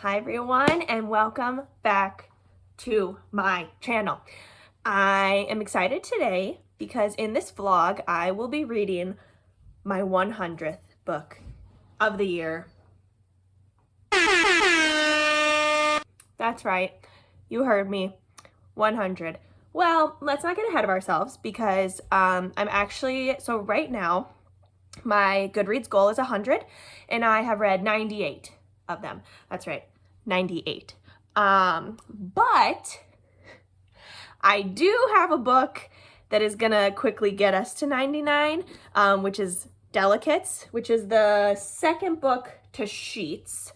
Hi everyone, and welcome back to my channel. I am excited today because in this vlog I will be reading my 100th book of the year. That's right, you heard me, 100. Well, let's not get ahead of ourselves because so right now my Goodreads goal is 100 and I have read 98 of them. That's right, 98. But I do have a book that is gonna quickly get us to 99, which is Delicates, which is the second book to Sheets,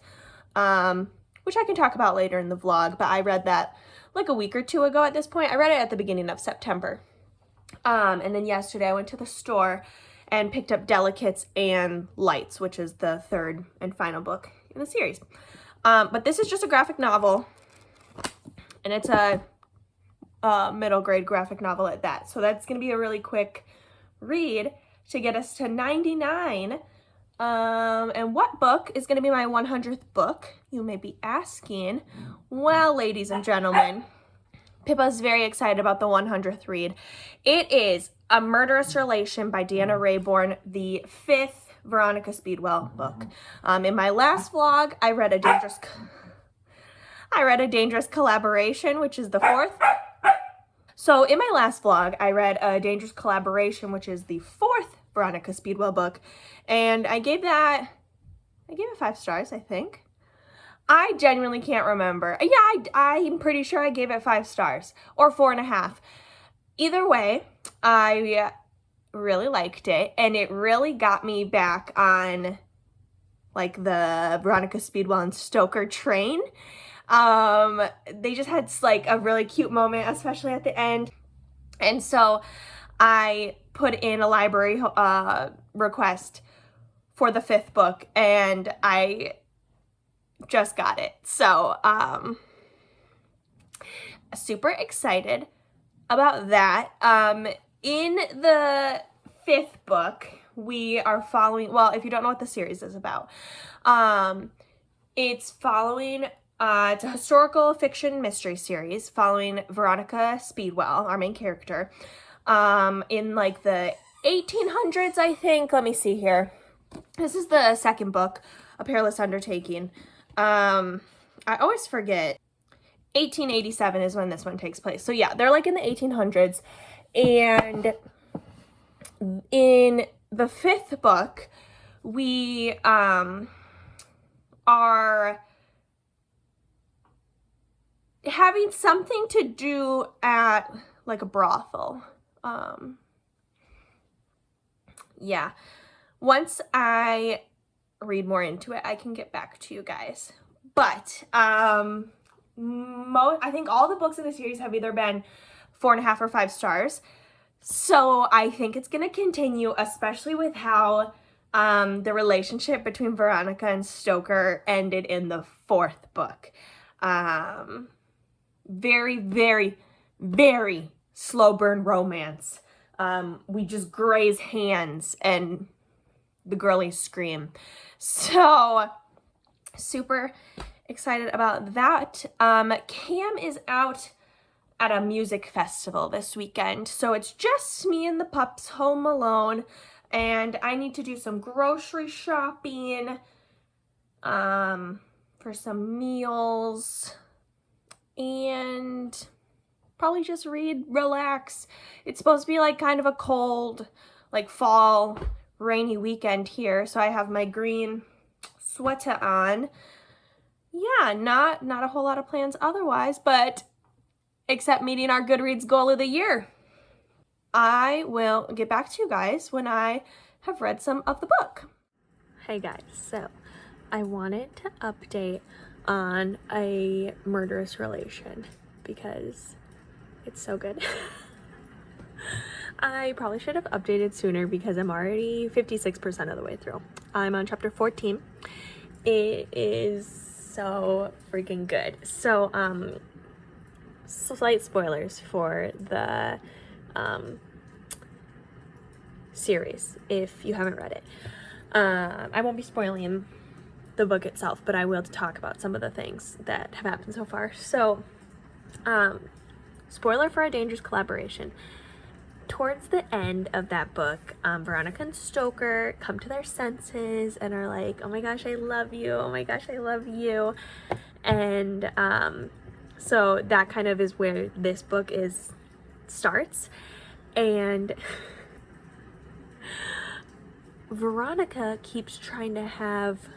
which I can talk about later in the vlog, but I read that like a week or two ago at this point. I read it at the beginning of September. And then yesterday I went to the store and picked up Delicates and Lights, which is the third and final book in the series. But this is just a graphic novel, and it's a middle grade graphic novel at that. So that's going to be a really quick read to get us to 99. And what book is going to be my 100th book? You may be asking. Well, ladies and gentlemen, Pippa's very excited about the 100th read. It is A Murderous Relation by Deanna Raybourn, the 5th Veronica Speedwell book. In my last vlog, I read a Dangerous Collaboration, which is the 4th. So in my last vlog, I read A Dangerous Collaboration, which is the 4th Veronica Speedwell book, and I gave it 5 stars, I think. I genuinely can't remember. Yeah, I'm pretty sure I gave it 5 stars, or 4.5. Either way, I really liked it, and it really got me back on like the Veronica Speedwell and Stoker train. They just had like a really cute moment, especially at the end. And so I put in a library request for the 5th book, and I just got it. So super excited about that. In the 5th book, we are following, well, if you don't know what the series is about, it's following, it's a historical fiction mystery series following Veronica Speedwell, our main character, in like the 1800s, I think. Let me see here. This is the 2nd book, A Perilous Undertaking. I always forget. 1887 is when this one takes place. So yeah, they're like in the 1800s. And in the 5th book, we are having something to do at like a brothel. Yeah. Once I read more into it, I can get back to you guys. But I think all the books in the series have either been 4.5 or 5 stars. So I think it's going to continue, especially with how the relationship between Veronica and Stoker ended in the 4th book. Very, very, very slow burn romance. We just graze hands and the girlies scream. So super excited about that. Cam is out at a music festival this weekend, so it's just me and the pups home alone, and I need to do some grocery shopping for some meals and probably just read, relax. It's supposed to be like kind of a cold, like fall, rainy weekend here, so I have my green sweater on. Yeah, not a whole lot of plans otherwise, but except meeting our Goodreads goal of the year. I will get back to you guys when I have read some of the book. Hey guys, so I wanted to update on A Murderous Relation because it's so good. I probably should have updated sooner because I'm already 56% of the way through. I'm on chapter 14. It is so freaking good. So, slight spoilers for the series if you haven't read it. I won't be spoiling the book itself, but I will talk about some of the things that have happened so far. So, spoiler for A Dangerous Collaboration. Towards the end of that book, Veronica and Stoker come to their senses and are like, oh my gosh, I love you. Oh my gosh, I love you. And so that kind of is where this book starts. And Veronica keeps trying to have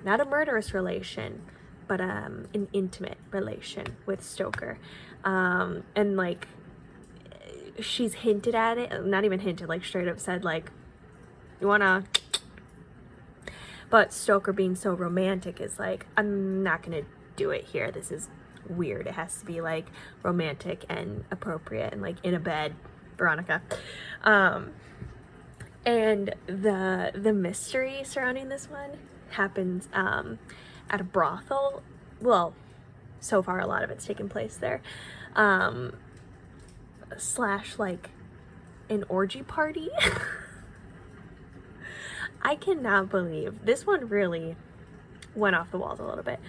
not a murderous relation, but an intimate relation with Stoker. And like, she's hinted at it, not even hinted, like straight up said like, you wanna, but Stoker being so romantic is like, I'm not gonna do it here, this is weird, it has to be like romantic and appropriate and like in a bed, Veronica. And the mystery surrounding this one happens at a brothel. Well, so far a lot of it's taken place there. Slash like an orgy party. I cannot believe this one really went off the walls a little bit,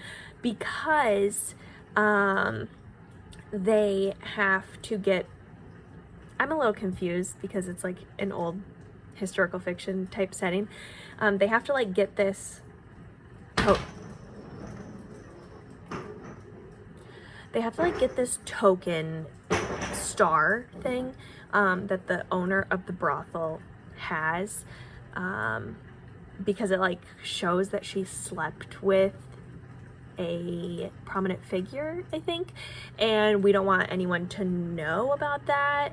because they have to get, I'm a little confused because it's like an old historical fiction type setting. They have to like get this token star thing that the owner of the brothel has, because it like shows that she slept with a prominent figure, I think, and we don't want anyone to know about that,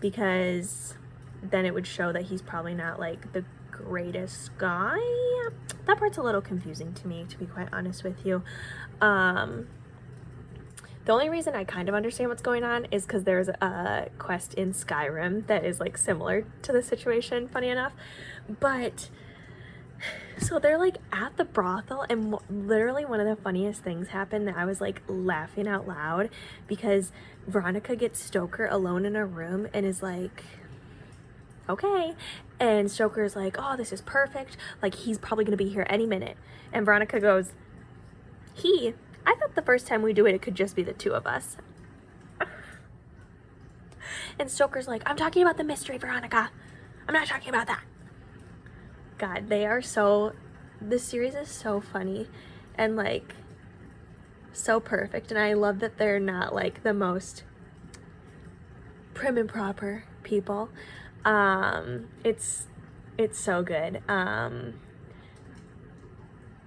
because then it would show that he's probably not like the greatest guy. That part's a little confusing to me, to be quite honest with you. The only reason I kind of understand what's going on is because there's a quest in Skyrim that is like similar to the situation, funny enough. But so they're like at the brothel, and literally one of the funniest things happened that I was like laughing out loud, because Veronica gets Stoker alone in a room and is like, okay, and Stoker's like, oh, this is perfect, like he's probably gonna be here any minute, and Veronica goes, I thought the first time we do it, it could just be the two of us. And Stoker's like, I'm talking about the mystery, Veronica. I'm not talking about that. God, this series is so funny and like so perfect. And I love that they're not like the most prim and proper people. It's so good.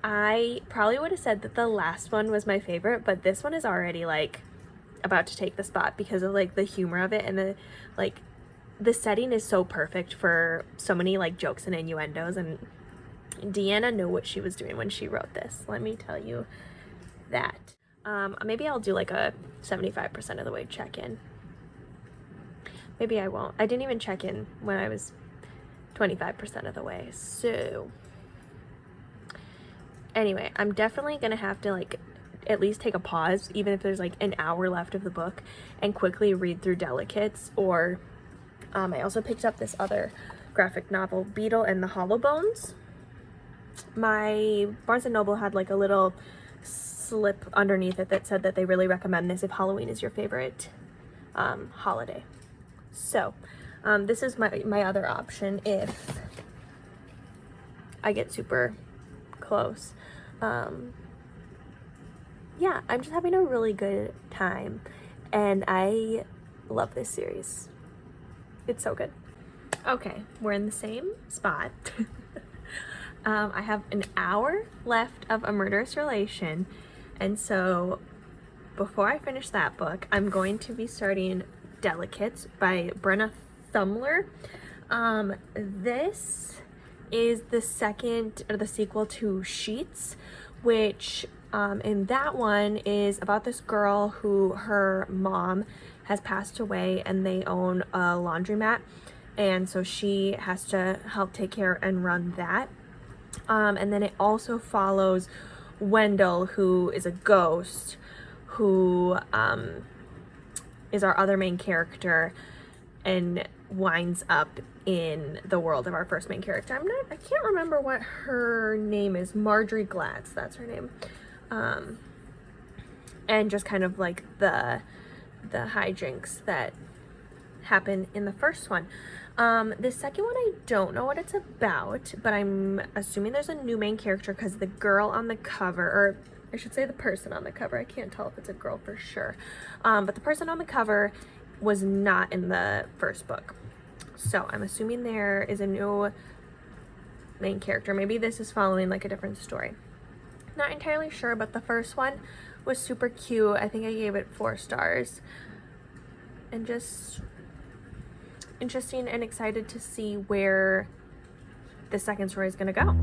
I probably would have said that the last one was my favorite, but this one is already like about to take the spot because of like the humor of it, and the setting is so perfect for so many like jokes and innuendos, and Deanna knew what she was doing when she wrote this. Let me tell you that. Maybe I'll do like a 75% of the way check-in. Maybe I won't. I didn't even check in when I was 25% of the way, so anyway, I'm definitely gonna have to like at least take a pause, even if there's like an hour left of the book, and quickly read through Delicates. Or I also picked up this other graphic novel, Beetle and the Hollow Bones. My Barnes & Noble had like a little slip underneath it that said that they really recommend this if Halloween is your favorite holiday. So this is my other option if I get super close. Yeah, I'm just having a really good time, and I love this series. It's so good. Okay, we're in the same spot. I have an hour left of A Murderous Relation, and so before I finish that book, I'm going to be starting Delicates by Brenna Thumler. This is the sequel to Sheets, which in that one is about this girl who her mom has passed away and they own a laundromat, and so she has to help take care and run that. And then it also follows Wendell, who is a ghost, who is our other main character, and winds up in the world of our first main character. I can't remember what her name is. Marjorie Glatz, that's her name. And just kind of like the hijinks that happen in the first one. The second one, I don't know what it's about, but I'm assuming there's a new main character because the girl on the cover, or I should say the person on the cover, I can't tell if it's a girl for sure, but the person on the cover was not in the first book. So I'm assuming there is a new main character. Maybe this is following like a different story. Not entirely sure, but the first one was super cute. I think I gave it 4 stars. And just interesting and excited to see where the second story is going to go.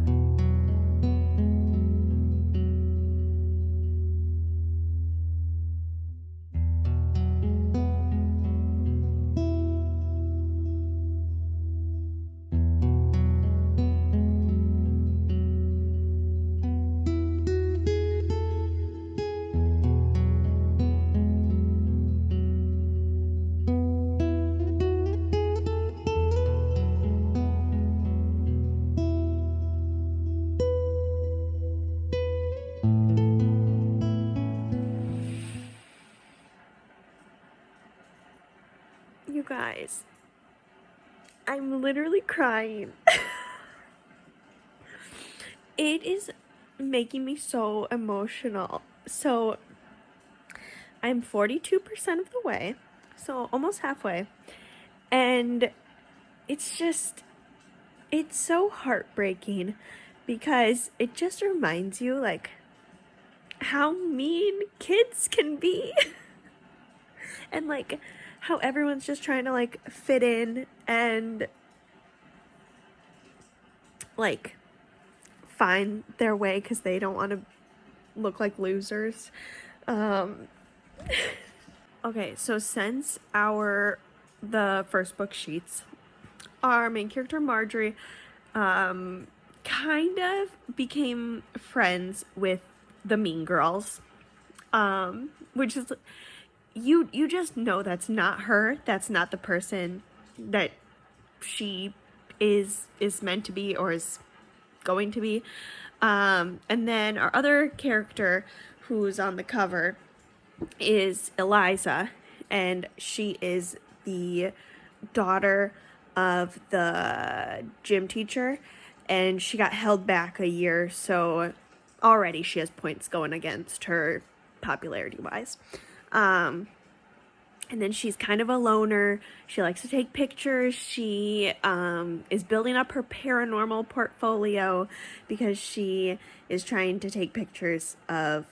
You guys, I'm literally crying. It is making me so emotional. So I'm 42% of the way, so almost halfway, and it's so heartbreaking because it just reminds you like how mean kids can be and like how everyone's just trying to like fit in and like find their way because they don't want to look like losers. Okay, so since the first book sheets, our main character Marjorie kind of became friends with the mean girls, which is, you just know that's not her. That's not the person that she is meant to be or is going to be. And then our other character who's on the cover is Eliza, and she is the daughter of the gym teacher, and she got held back a year, so already she has points going against her popularity wise. And then she's kind of a loner. She likes to take pictures. She is building up her paranormal portfolio because she is trying to take pictures of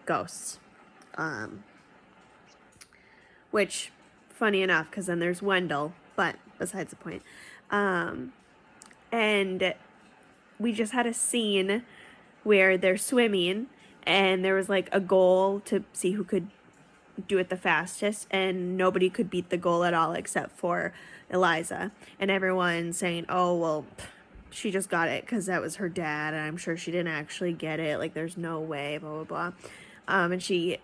ghosts. Which, funny enough, because then there's Wendell, but besides the point. And we just had a scene where they're swimming, and there was like a goal to see who could do it the fastest, and nobody could beat the goal at all except for Eliza. And everyone's saying, oh, well, she just got it because that was her dad, and I'm sure she didn't actually get it. Like, there's no way, blah, blah, blah. And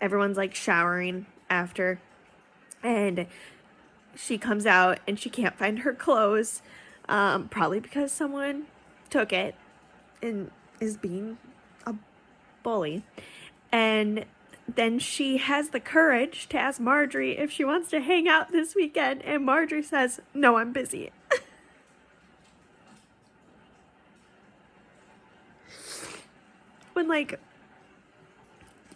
everyone's like showering after, and she comes out and she can't find her clothes, probably because someone took it and is being a bully. And then she has the courage to ask Marjorie if she wants to hang out this weekend, and Marjorie says, no, I'm busy. When, like,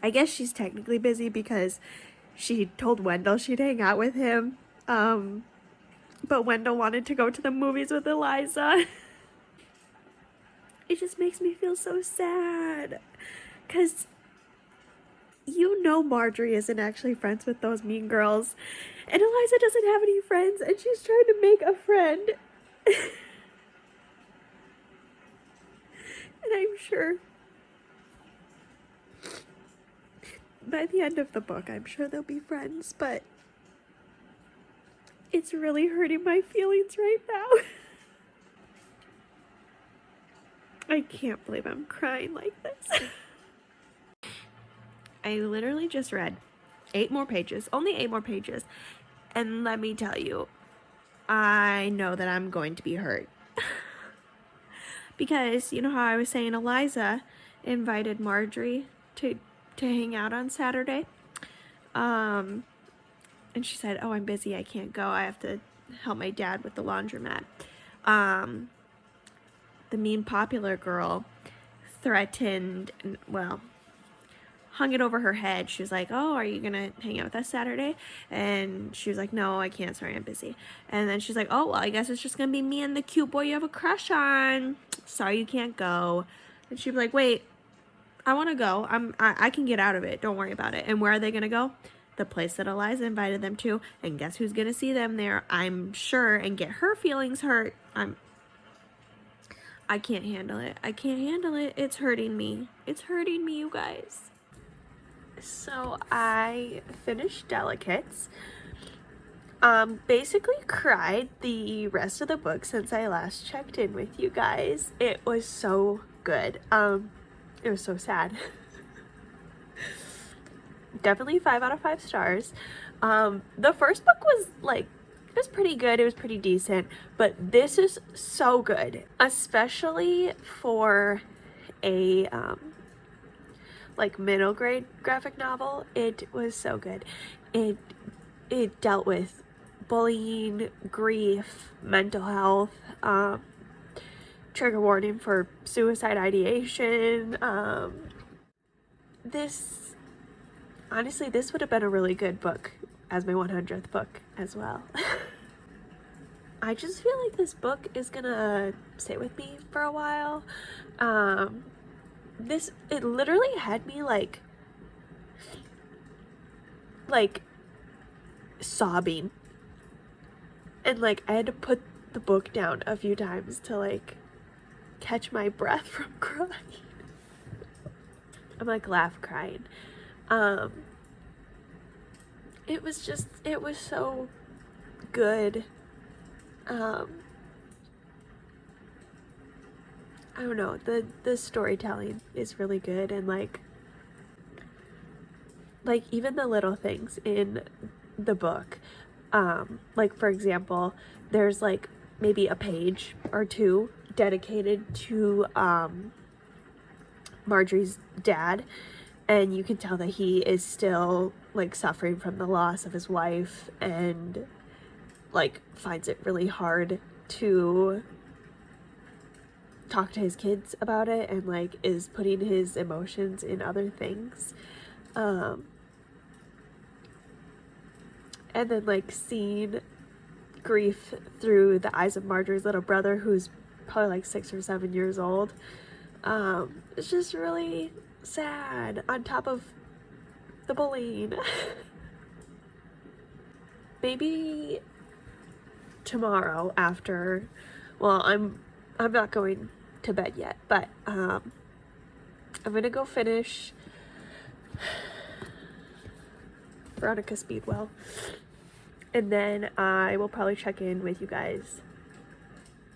I guess she's technically busy because she told Wendell she'd hang out with him, but Wendell wanted to go to the movies with Eliza. It just makes me feel so sad, because you know Marjorie isn't actually friends with those mean girls, and Eliza doesn't have any friends, and she's trying to make a friend. And I'm sure by the end of the book, I'm sure they'll be friends, but it's really hurting my feelings right now. I can't believe I'm crying like this. I literally just read 8 more pages, only 8 more pages, and let me tell you, I know that I'm going to be hurt. Because, you know how I was saying Eliza invited Marjorie to hang out on Saturday? And she said, oh, I'm busy, I can't go, I have to help my dad with the laundromat. The mean popular girl threatened, well, hung it over her head. She was like, oh, are you gonna hang out with us Saturday? And she was like, no, I can't, sorry, I'm busy. And then she's like, oh, well, I guess it's just gonna be me and the cute boy you have a crush on. Sorry, you can't go. And she'd be like, wait, I want to go. I can get out of it, don't worry about it. And where are they gonna go? The place that Eliza invited them to. And guess who's gonna see them there, I'm sure, and get her feelings hurt. I can't handle it. I can't handle it. It's hurting me. It's hurting me, you guys. So I finished Delicates. Basically cried the rest of the book since I last checked in with you guys. It was so good. It was so sad. Definitely 5 out of 5 stars. The first book was like, it was pretty good, it was pretty decent, but this is so good, especially for a like middle grade graphic novel. It was so good. It dealt with bullying, grief, mental health, trigger warning for suicide ideation. Honestly, this would have been a really good book as my 100th book as well. I just feel like this book is gonna stay with me for a while. It literally had me like sobbing, and like I had to put the book down a few times to like catch my breath from crying. I'm like laugh crying. It was so good. I don't know, the storytelling is really good, and like even the little things in the book, like for example, there's like maybe a page or two dedicated to Marjorie's dad, and you can tell that he is still like suffering from the loss of his wife, and like finds it really hard to talk to his kids about it, and like is putting his emotions in other things. And then like seeing grief through the eyes of Marjorie's little brother, who's probably like 6 or 7 years old. It's just really sad, on top of the bullying. Maybe tomorrow after, well, I'm not going to bed yet, but I'm gonna go finish Veronica Speedwell, and then I will probably check in with you guys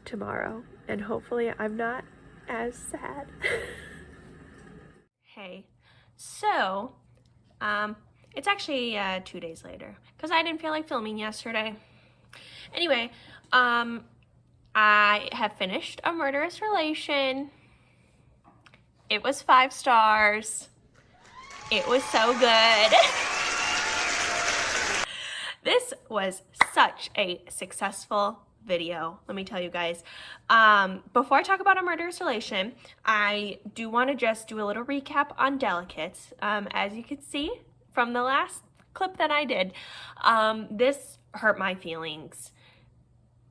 tomorrow, and hopefully I'm not as sad. Hey, so it's actually 2 days later because I didn't feel like filming yesterday. Anyway, I have finished A Murderous Relation. It was 5 stars. It was so good. This was such a successful video, let me tell you guys. Before I talk about A Murderous Relation, I do want to just do a little recap on Delicates. As you can see from the last clip that I did, this hurt my feelings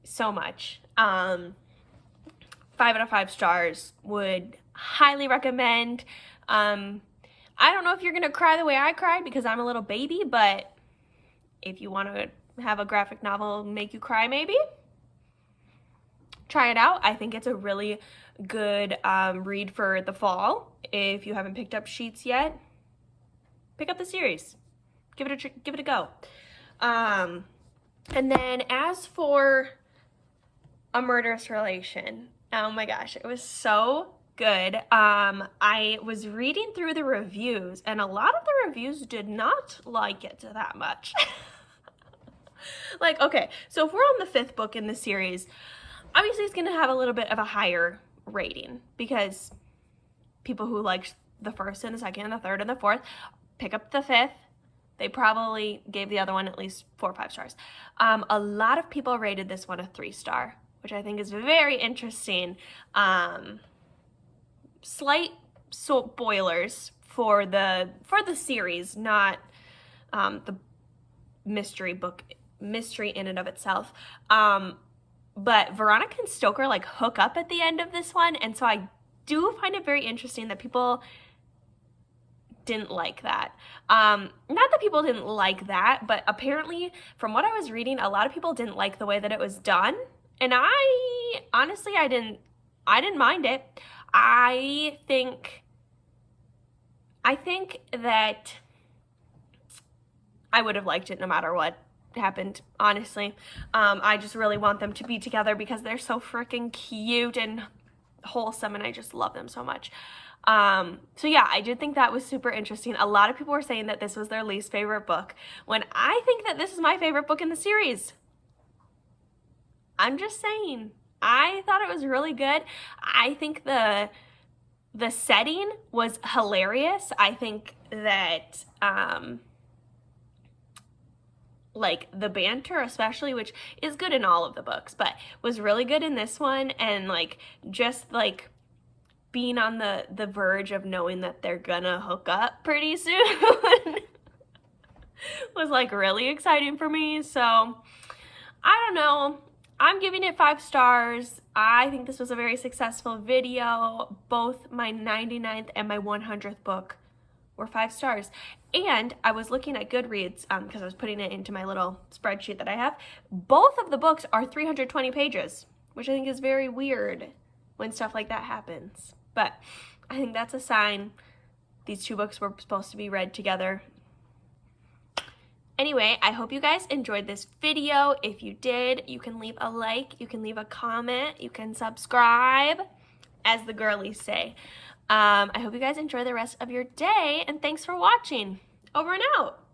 so much. 5 out of 5 stars, would highly recommend. I don't know if you're gonna cry the way I cried because I'm a little baby, but if you want to have a graphic novel make you cry, maybe try it out. I think it's a really good read for the fall. If you haven't picked up Sheets yet, pick up the series. Give it a go. And then as for A Murderous Relation, oh my gosh, it was so good. I was reading through the reviews, and a lot of the reviews did not like it that much. Like, okay, so if we're on the 5th book in the series, obviously it's going to have a little bit of a higher rating because people who liked the 1st and the 2nd and the 3rd and the 4th pick up the 5th. They probably gave the other one at least 4 or 5 stars. A lot of people rated this one a 3-star, which I think is very interesting. Slight spoilers for the series, not the mystery in and of itself. But Veronica and Stoker like hook up at the end of this one, and so I do find it very interesting that people didn't like that. Not that people didn't like that, but apparently from what I was reading, a lot of people didn't like the way that it was done. And I honestly, I didn't mind it. I think that I would have liked it no matter what happened, honestly. I just really want them to be together because they're so freaking cute and wholesome, and I just love them so much. So yeah, I did think that was super interesting. A lot of people were saying that this was their least favorite book, when I think that this is my favorite book in the series. I'm just saying. I thought it was really good. I think the setting was hilarious. I think that like the banter especially, which is good in all of the books, but was really good in this one, and like just like being on the verge of knowing that they're gonna hook up pretty soon was like really exciting for me. So I don't know, I'm giving it 5 stars. I think this was a very successful video. Both my 99th and my 100th book were 5 stars. And I was looking at Goodreads because I was putting it into my little spreadsheet that I have. Both of the books are 320 pages, which I think is very weird when stuff like that happens. But I think that's a sign these 2 books were supposed to be read together. Anyway, I hope you guys enjoyed this video. If you did, you can leave a like, you can leave a comment, you can subscribe, as the girlies say. I hope you guys enjoy the rest of your day, and thanks for watching. Over and out.